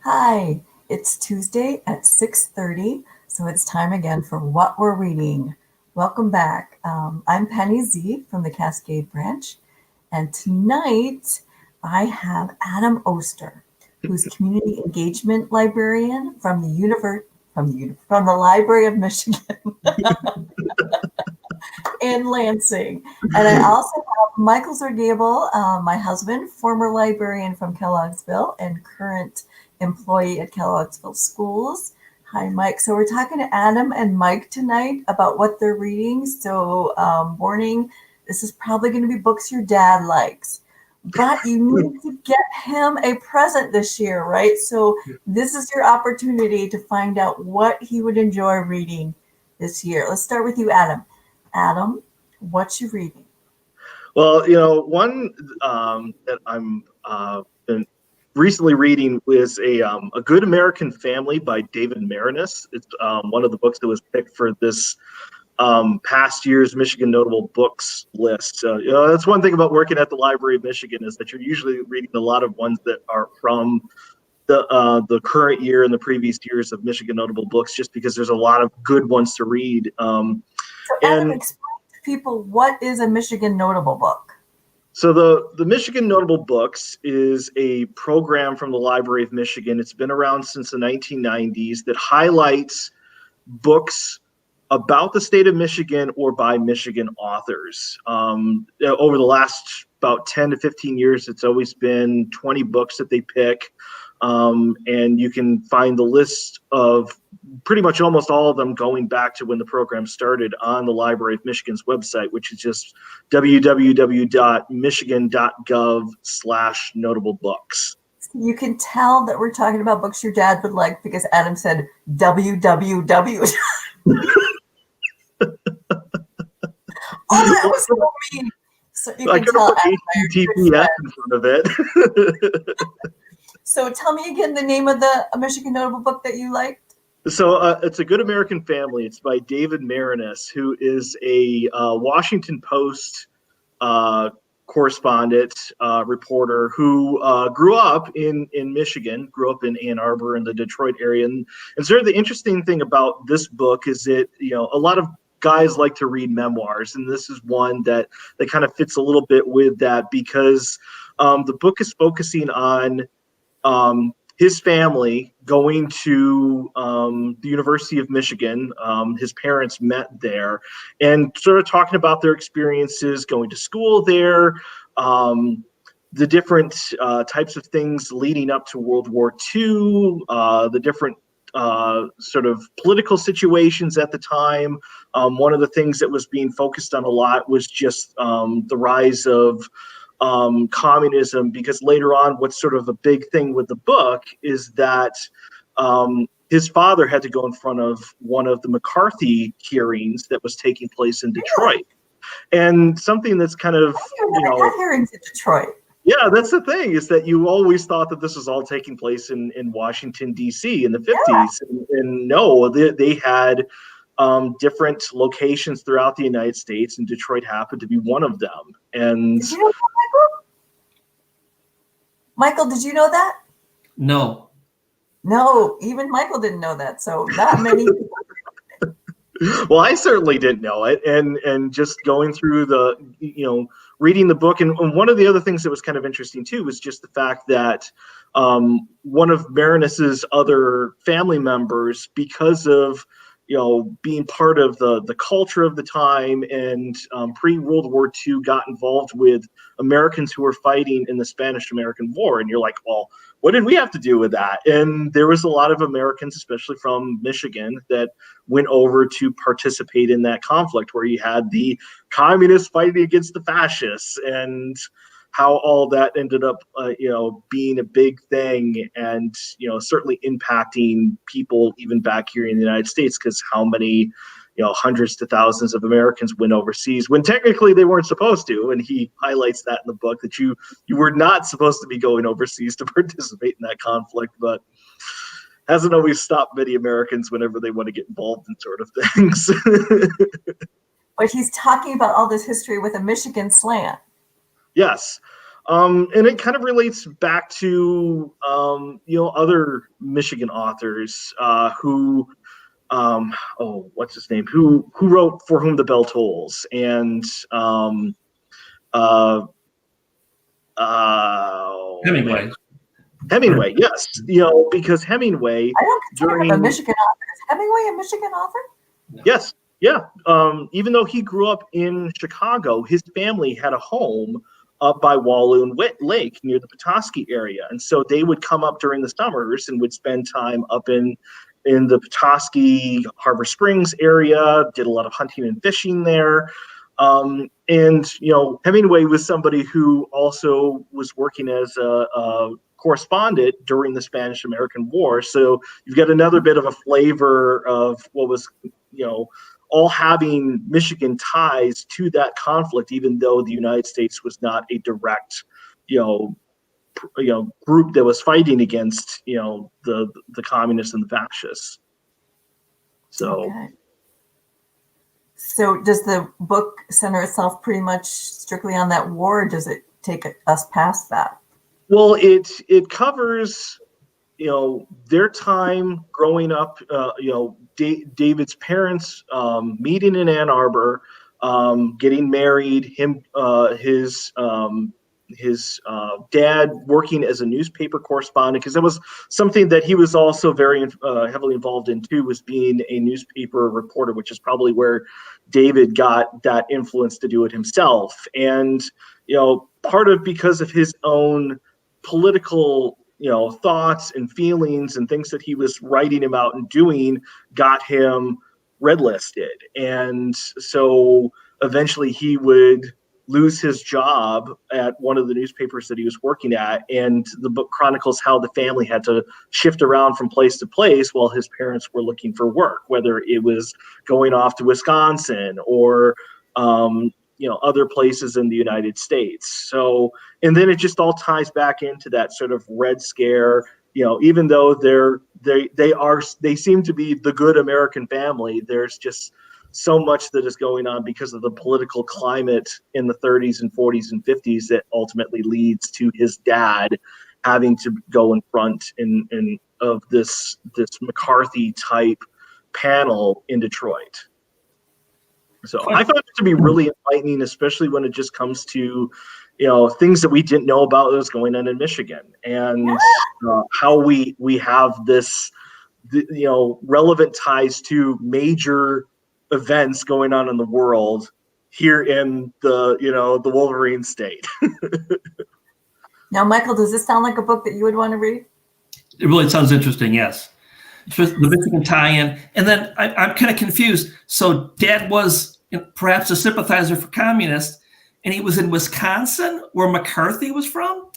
Hi, it's Tuesday at 6:30, so it's time again for What We're Reading. Welcome back. I'm Penni Z from the Cascade branch, and tonight I have Adam Oster, who's Community Engagement Librarian from the Library of Michigan in Lansing. And I also have Michael Zergable, my husband, former librarian from Kellogg'sville and current employee at Kellogg'sville Schools. Hi, Mike. So we're talking to Adam and Mike tonight about what they're reading. So, warning, this is probably going to be books your dad likes. But you need to get him a present this year, right? So this is your opportunity to find out what he would enjoy reading this year. Let's start with you, Adam. Adam, what you reading? Well, one that I'm been recently reading is a Good American Family by David Marinus. It's one of the books that was picked for this past year's Michigan Notable Books list. That's one thing about working at the Library of Michigan is that you're usually reading a lot of ones that are from the current year and the previous years of Michigan Notable Books, just because there's a lot of good ones to read. So Adam, explain to people what is a Michigan Notable Book. So the Michigan Notable Books is a program from the Library of Michigan. It's been around since the 1990s that highlights books about the state of Michigan or by Michigan authors. Over the last about 10 to 15 years, it's always been 20 books that they pick. And you can find the list of pretty much almost all of them going back to when the program started on the Library of Michigan's website, which is just www.michigan.gov/notable-books. You can tell that we're talking about books your dad would like because Adam said www. Oh, that was so mean. So you can tell Adam HTTPS in front of it. So tell me again the name of the Michigan Notable Book that you liked. So it's A Good American Family. It's by David Marinus, who is a Washington Post correspondent, reporter who grew up in Michigan, grew up in Ann Arbor in the Detroit area. And sort of the interesting thing about this book is that, a lot of guys like to read memoirs, and this is one that kind of fits a little bit with that because the book is focusing on his family going to the University of Michigan. His parents met there and sort of talking about their experiences going to school there, the different types of things leading up to World War II, the different sort of political situations at the time. One of the things that was being focused on a lot was just the rise of communism, because later on, what's sort of a big thing with the book is that his father had to go in front of one of the McCarthy hearings that was taking place in Detroit. And something that's kind of, had hearings in Detroit. Yeah, that's the thing, is that you always thought that this was all taking place in Washington, D.C. in the 50s. Yeah. And no, they had different locations throughout the United States, and Detroit happened to be one of them. And did you know that, Michael? Did you know that? No. No, even Michael didn't know that. So not many people. Well, I certainly didn't know it, and just going through the, reading the book, and one of the other things that was kind of interesting too was just the fact that one of Marinus's other family members, because of being part of the culture of the time and pre-World War II, got involved with Americans who were fighting in the Spanish-American War. And you're like, well, what did we have to do with that? And there was a lot of Americans, especially from Michigan, that went over to participate in that conflict, where you had the communists fighting against the fascists, and how all that ended up, being a big thing, and certainly impacting people even back here in the United States, because how many, hundreds to thousands of Americans went overseas when technically they weren't supposed to. And he highlights that in the book, that you were not supposed to be going overseas to participate in that conflict, but hasn't always stopped many Americans whenever they want to get involved in sort of things. But he's talking about all this history with a Michigan slant. Yes. And it kind of relates back to other Michigan authors who what's his name? Who wrote For Whom the Bell Tolls and Hemingway. Hemingway, yes, because Hemingway. I don't consider him a Michigan author. Is Hemingway a Michigan author? Yes, yeah. Even though he grew up in Chicago, his family had a home up by Walloon Lake near the Petoskey area, and so they would come up during the summers and would spend time up in the Petoskey, Harbor Springs area. Did a lot of hunting and fishing there. And Hemingway was somebody who also was working as a correspondent during the Spanish-American War. So you've got another bit of a flavor of what was, all having Michigan ties to that conflict, even though the United States was not a direct, group that was fighting against, the communists and the fascists. So. Okay. So does the book center itself pretty much strictly on that war, or does it take us past that? Well, it covers, their time growing up, David's parents meeting in Ann Arbor, getting married, his dad working as a newspaper correspondent, because that was something that he was also very heavily involved in too, was being a newspaper reporter, which is probably where David got that influence to do it himself. And part of because of his own political thoughts and feelings and things that he was writing about and doing got him red listed. And so eventually he would lose his job at one of the newspapers that he was working at, and the book chronicles how the family had to shift around from place to place while his parents were looking for work, whether it was going off to Wisconsin or other places in the United States. So, and then it just all ties back into that sort of Red Scare. Even though they seem to be the good American family, there's just so much that is going on because of the political climate in the 30s and 40s and 50s that ultimately leads to his dad having to go in front of this McCarthy type panel in Detroit. So I found it to be really enlightening, especially when it just comes to things that we didn't know about that was going on in Michigan, and how we have this relevant ties to major events going on in the world here in the Wolverine state. Now, Michael, does this sound like a book that you would want to read? It really sounds interesting, yes. The Michigan tie-in. And then I'm kind of confused. So Dad was perhaps a sympathizer for communists, and he was in Wisconsin, where McCarthy was from?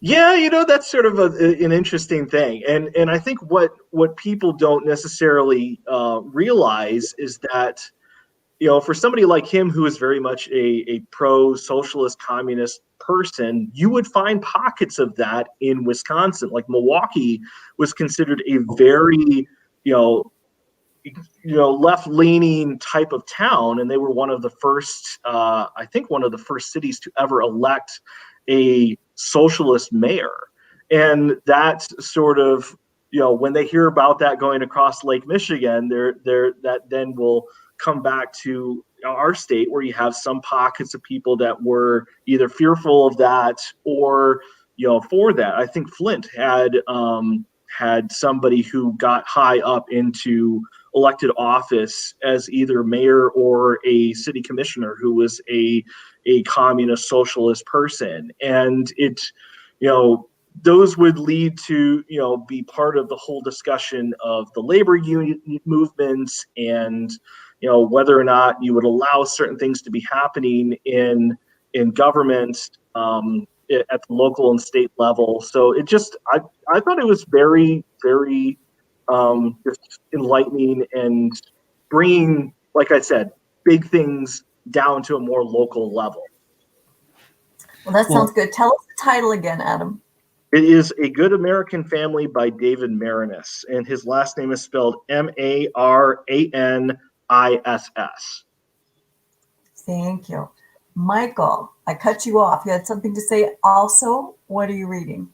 Yeah, that's sort of an interesting thing. And I think what people don't necessarily realize is that, for somebody like him, who is very much a pro-socialist communist person, you would find pockets of that in Wisconsin. Like Milwaukee was considered a very, left-leaning type of town, and they were one of the first, one of the first cities to ever elect a socialist mayor. And that's sort of, when they hear about that going across Lake Michigan, that then will come back to our state, where you have some pockets of people that were either fearful of that or for that. I think Flint had somebody who got high up into elected office as either mayor or a city commissioner who was a communist socialist person. And it, those would lead to, be part of the whole discussion of the labor union movements and, whether or not you would allow certain things to be happening in government at the local and state level. So it just, I thought it was very, very just enlightening and bringing, like I said, big things down to a more local level. Well, that sounds good. Tell us the title again, Adam. It is A Good American Family by David Maraniss, and his last name is spelled Maraniss. Thank you. Michael, I cut you off. You had something to say also. What are you reading?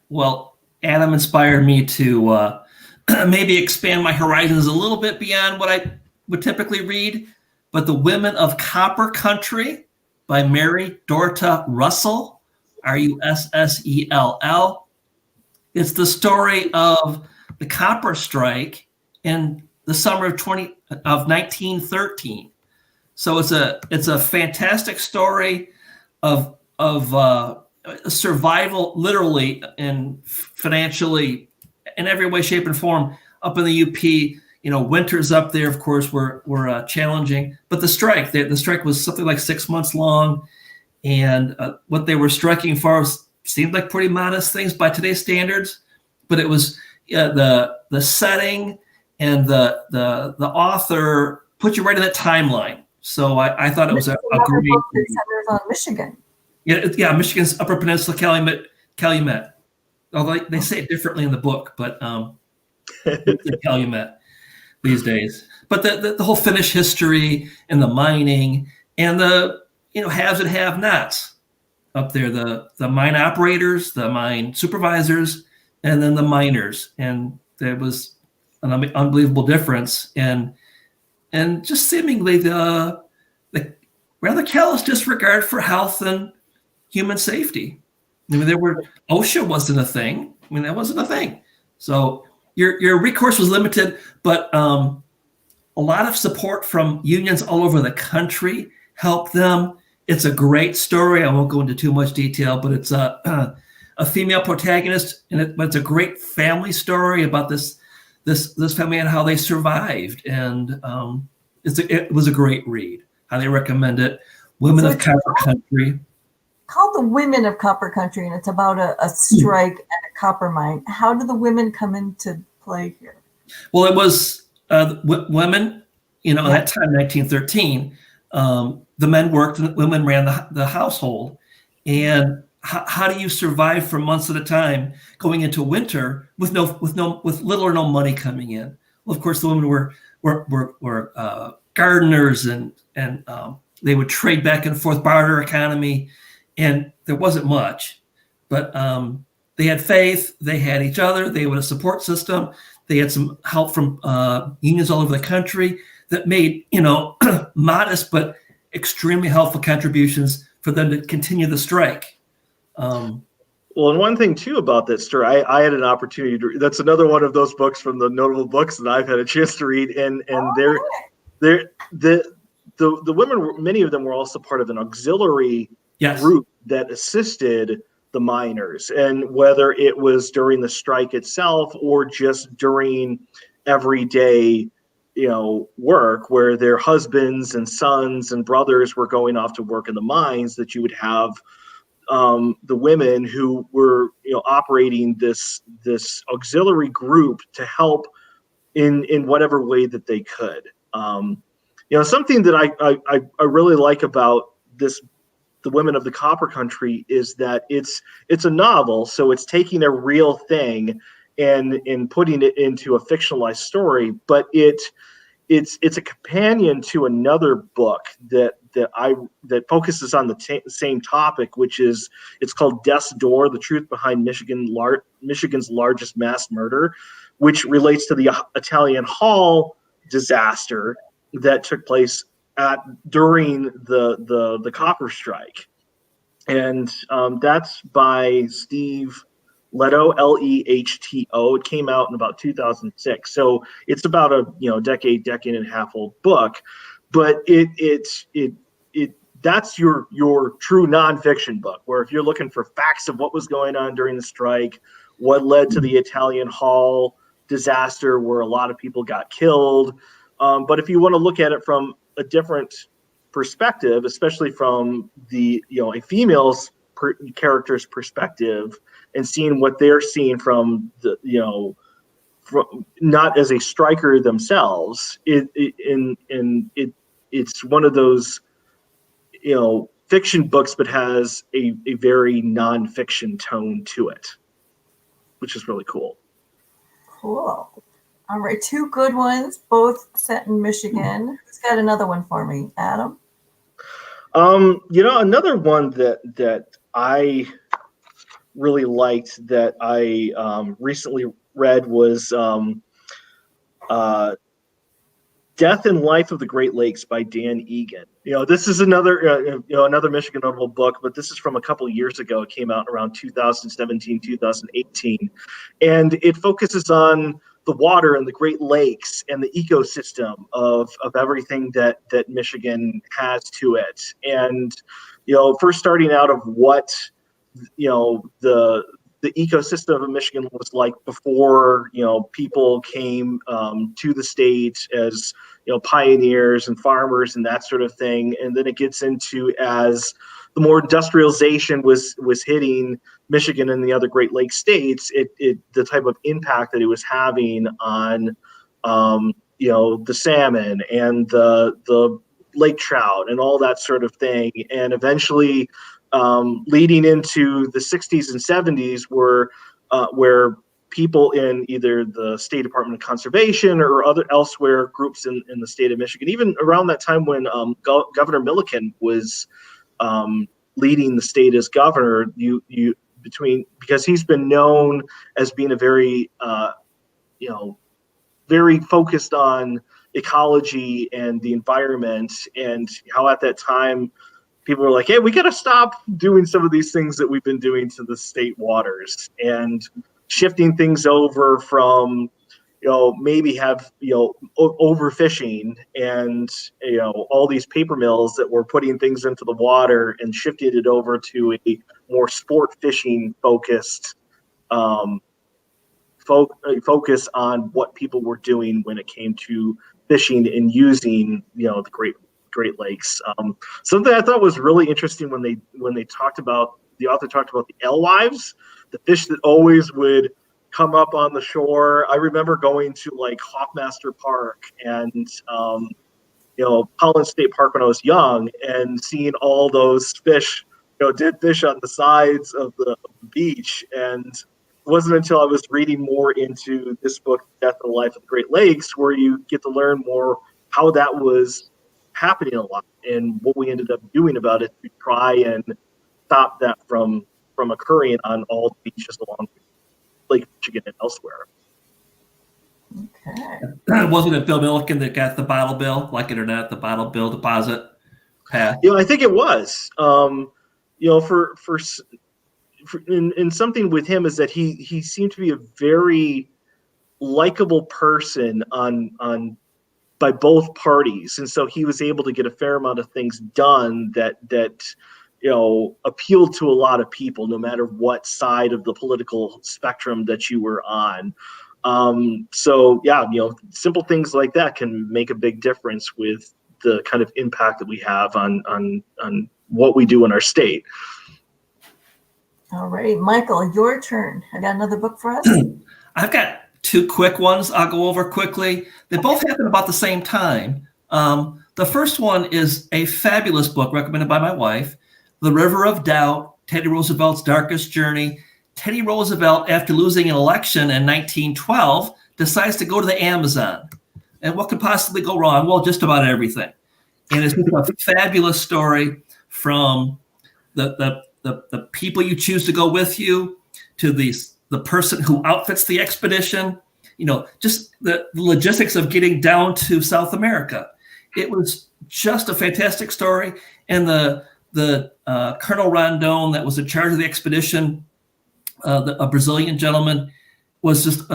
Well, Adam inspired me to maybe expand my horizons a little bit beyond what I would typically read. But The Women of Copper Country by Mary Dorta Russell, Russell. It's the story of the copper strike in the summer of 1913. So it's a fantastic story of survival, literally and financially, in every way, shape, and form, up in the UP. You know, winters up there, of course, were challenging. But the strike was something like 6 months long, and what they were striking for seemed like pretty modest things by today's standards. But it was the setting and the author put you right in that timeline. So I thought it was a great book that centers on Michigan. Yeah, Michigan's Upper Peninsula, Calumet. Although they say it differently in the book, but it's Calumet these days. But the whole Finnish history and the mining and the haves and have-nots up there, the mine operators, the mine supervisors, and then the miners. And there was an unbelievable difference. And just seemingly the rather callous disregard for health and human safety. I mean, OSHA wasn't a thing. I mean, that wasn't a thing. So your recourse was limited, but a lot of support from unions all over the country helped them. It's a great story. I won't go into too much detail, but it's a female protagonist, but it's a great family story about this family and how they survived. And it was a great read. Highly recommend it. Women of Copper Country. Called The Women of Copper Country, and it's about a strike at a copper mine. How do the women come into play here? Well, it was women, at that time, 1913, the men worked and the women ran the household. And how do you survive for months at a time going into winter with little or no money coming in? Well, of course, the women were gardeners and they would trade back and forth, barter economy, and there wasn't much, but they had faith, they had each other, they had a support system, they had some help from unions all over the country that made modest but extremely helpful contributions for them to continue the strike. Well, and one thing too about that story, I had an opportunity to read. That's another one of those books from the notable books that I've had a chance to read, and the women, many of them were also part of an auxiliary group that assisted the miners, and whether it was during the strike itself or just during everyday work where their husbands and sons and brothers were going off to work in the mines, that you would have the women who were operating this auxiliary group to help in whatever way that they could. Something that I really like about The Women of the Copper Country is that it's a novel, so it's taking a real thing and putting it into a fictionalized story, but it's a companion to another book that focuses on the same topic, which is, it's called Death's Door: The Truth Behind Michigan's Largest Mass Murder, which relates to the Italian Hall disaster that took place during the copper strike. And that's by Steve Lehto, Lehto. It came out in about 2006. So it's about a decade and a half old book, but that's your true nonfiction book, where if you're looking for facts of what was going on during the strike, what led to the Italian Hall disaster where a lot of people got killed. But if you want to look at it from a different perspective, especially from a female's character's perspective, and seeing what they're seeing from from not as a striker themselves, it's one of those fiction books, but has a very nonfiction tone to it, which is really cool. Cool. All right, two good ones, both set in Michigan. Who's got another one for me, Adam? Another one that I really liked that I recently read was Death and Life of the Great Lakes by Dan Egan. This is another Michigan notable book, but this is from a couple of years ago. It came out around 2017, 2018, and it focuses on the water and the Great Lakes and the ecosystem of everything that Michigan has to it. And first starting out of what the ecosystem of Michigan was like before people came to the state as pioneers and farmers and that sort of thing, and then it gets into as the more industrialization was hitting Michigan and the other Great Lakes states, the type of impact that it was having on the salmon and the lake trout and all that sort of thing, and eventually leading into the 60s and 70s where people in either the State Department of Conservation or other elsewhere groups in the state of Michigan, even around that time when Governor Milliken was leading the state as governor, because he's been known as being a very very focused on ecology and the environment, and how at that time people were like, hey, we got to stop doing some of these things that we've been doing to the state waters, and shifting things over from, maybe have, overfishing and, all these paper mills that were putting things into the water, and shifted it over to a more sport fishing focused focus on what people were doing when it came to fishing and using, the Great Lakes. Something I thought was really interesting when the author talked about the alewives, the fish that always would come up on the shore. I remember going to like Hawkmaster Park and Collins State Park when I was young, and seeing all those fish, dead fish on the sides of the beach. And it wasn't until I was reading more into this book, Death and Life of the Great Lakes, where you get to learn more how that was happening a lot and what we ended up doing about it to try and stop that from occurring on all the beaches along Lake Michigan and elsewhere. Okay. Wasn't it Bill Milliken that got the bottle bill, like it or not, the bottle bill deposit passed? I think it was. In something with him is that he seemed to be a very likable person on by both parties, and so he was able to get a fair amount of things done that appealed to a lot of people, no matter what side of the political spectrum that you were on. Simple things like that can make a big difference with the kind of impact that we have on what we do in our state. All right, Michael, your turn. I got another book for us. I've got two quick ones I'll go over quickly. They both happen about the same time. The first one is a fabulous book recommended by my wife, The River of Doubt, Teddy Roosevelt's Darkest Journey. Teddy Roosevelt, after losing an election in 1912, decides to go to the Amazon. And what could possibly go wrong? Well, just about everything. And it's a fabulous story from the people you choose to go with you to the person who outfits the expedition, just the logistics of getting down to South America. It was just a fantastic story. And the Colonel Rondon that was in charge of the expedition, a Brazilian gentleman, was just,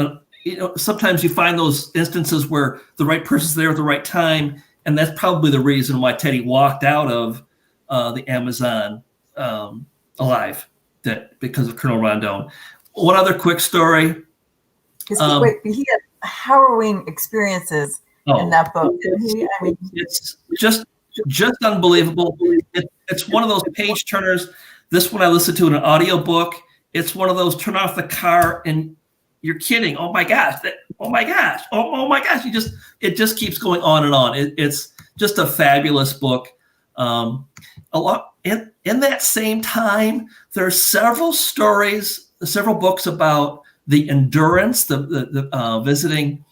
sometimes you find those instances where the right person's there at the right time. And that's probably the reason why Teddy walked out of the Amazon alive, because of Colonel Rondon. One other quick story. He had harrowing experiences in that book. It's just unbelievable. It's one of those page turners. This one I listened to in an audiobook. It's one of those turn off the car and you're kidding. Oh my gosh. Oh my gosh. It just keeps going on and on. It's just a fabulous book. A lot in that same time, there are several books about the endurance, the visiting,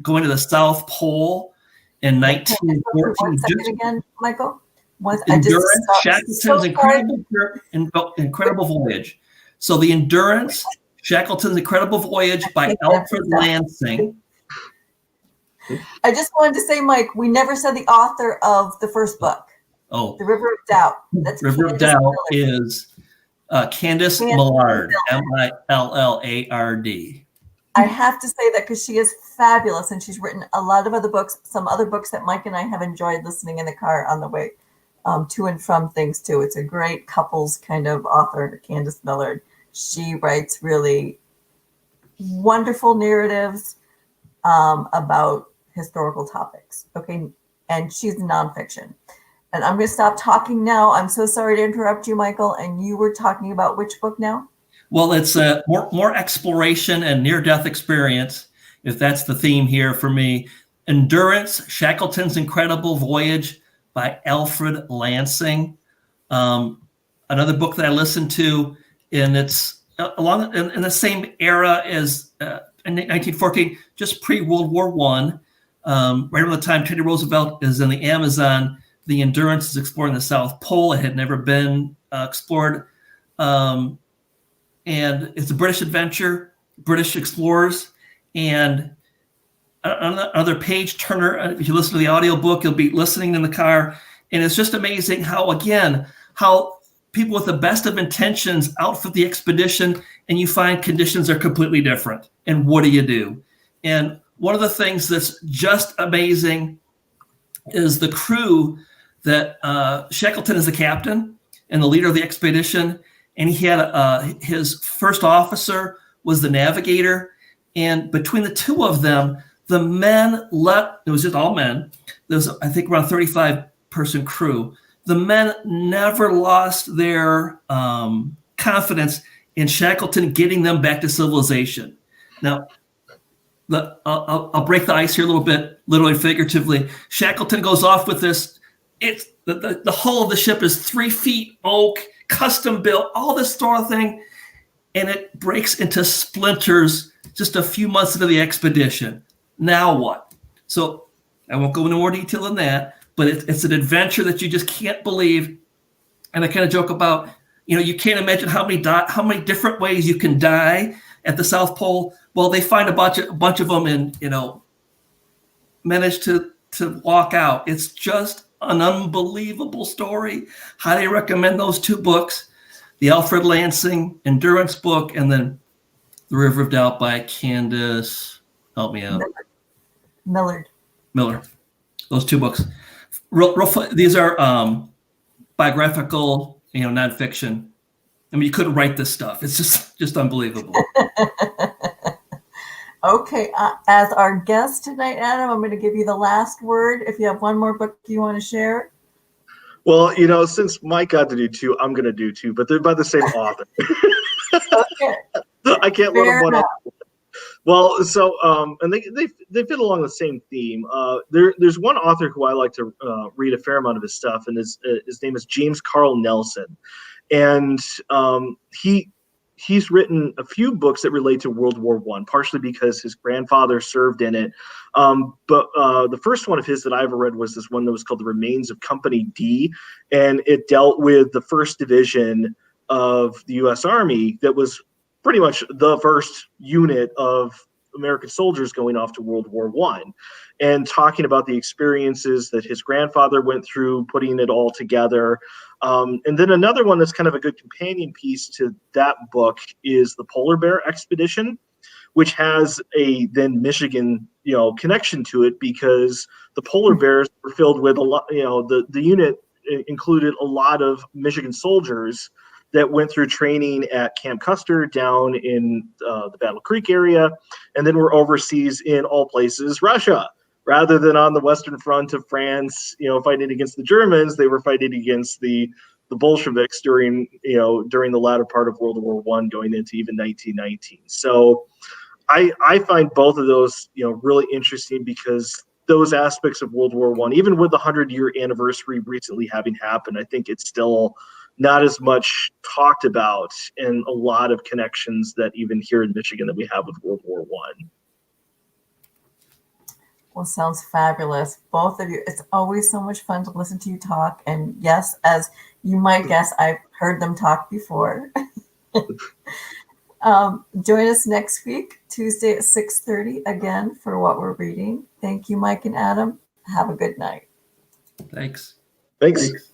going to the South Pole in 1914. Second again, Michael. I just Endurance, Shackleton's incredible Voyage. So the Endurance, Shackleton's Incredible Voyage by Alfred Lansing. I just wanted to say, Mike, we never said the author of the first book. Oh, The River of Doubt. That's River of Doubt is Candace Millard, Millard. I have to say that because she is fabulous, and she's written a lot of other books, some other books that Mike and I have enjoyed listening in the car on the way to and from things too. It's a great couples kind of author, Candace Millard. She writes really wonderful narratives about historical topics. Okay, and she's nonfiction. And I'm going to stop talking now. I'm so sorry to interrupt you, Michael. And you were talking about which book now? Well, it's more exploration and near-death experience, if that's the theme here for me. Endurance, Shackleton's Incredible Voyage by Alfred Lansing. Another book that I listened to, and it's along in the same era as in 1914, just pre-World War I. Right around the time Teddy Roosevelt is in the Amazon, the Endurance is exploring the South Pole. It had never been explored. And it's a British adventure, British explorers, and another page turner. If you listen to the audiobook, you'll be listening in the car. And it's just amazing how people with the best of intentions outfit the expedition, and you find conditions are completely different. And what do you do? And one of the things that's just amazing is the crew that Shackleton is the captain and the leader of the expedition. And he had his first officer was the navigator. And between the two of them, the men it was just all men. There was, I think, around 35-person crew. The men never lost their confidence in Shackleton getting them back to civilization. Now, I'll break the ice here a little bit, literally figuratively. Shackleton goes off with this. It's the hull of the ship is 3 feet oak, custom built, all this sort of thing, and it breaks into splinters just a few months into the expedition. Now what? So I won't go into more detail than that, but it's an adventure that you just can't believe. And I kind of joke about, you can't imagine how many different ways you can die at the South Pole. Well, they find a bunch of them and manage to walk out. It's just an unbelievable story. Highly recommend those two books, the Alfred Lansing Endurance book, and then The River of Doubt by Candace. Help me out. Millard. Those two books. These are biographical, nonfiction. I mean, you couldn't write this stuff. It's just unbelievable. Okay, as our guest tonight, Adam, I'm going to give you the last word. If you have one more book you want to share. Well, since Mike got to do two, I'm going to do two, but they're by the same author. Okay. I can't let them one off. Well, so and they fit along the same theme. There's one author who I like to read a fair amount of his stuff, and his name is James Carl Nelson, and he's written a few books that relate to World War I, partially because his grandfather served in it. But the first one of his that I ever read was this one that was called The Remains of Company D, and it dealt with the 1st Division of the U.S. Army that was pretty much the first unit of American soldiers going off to World War I, and talking about the experiences that his grandfather went through, putting it all together. And then another one that's kind of a good companion piece to that book is the Polar Bear Expedition, which has a then Michigan, connection to it, because the polar bears were filled with a lot, the unit included a lot of Michigan soldiers that went through training at Camp Custer down in the Battle Creek area, and then were overseas in all places, Russia. Rather than on the Western Front of France, fighting against the Germans, they were fighting against the Bolsheviks during the latter part of World War I, going into even 1919. So I find both of those, really interesting, because those aspects of World War I, even with the 100-year anniversary recently having happened, I think it's still not as much talked about, and a lot of connections that even here in Michigan that we have with World War I. Well, sounds fabulous. Both of you. It's always so much fun to listen to you talk. And yes, as you might guess, I've heard them talk before. Join us next week, Tuesday at 6:30 again for What We're Reading. Thank you, Mike and Adam. Have a good night. Thanks. Thanks.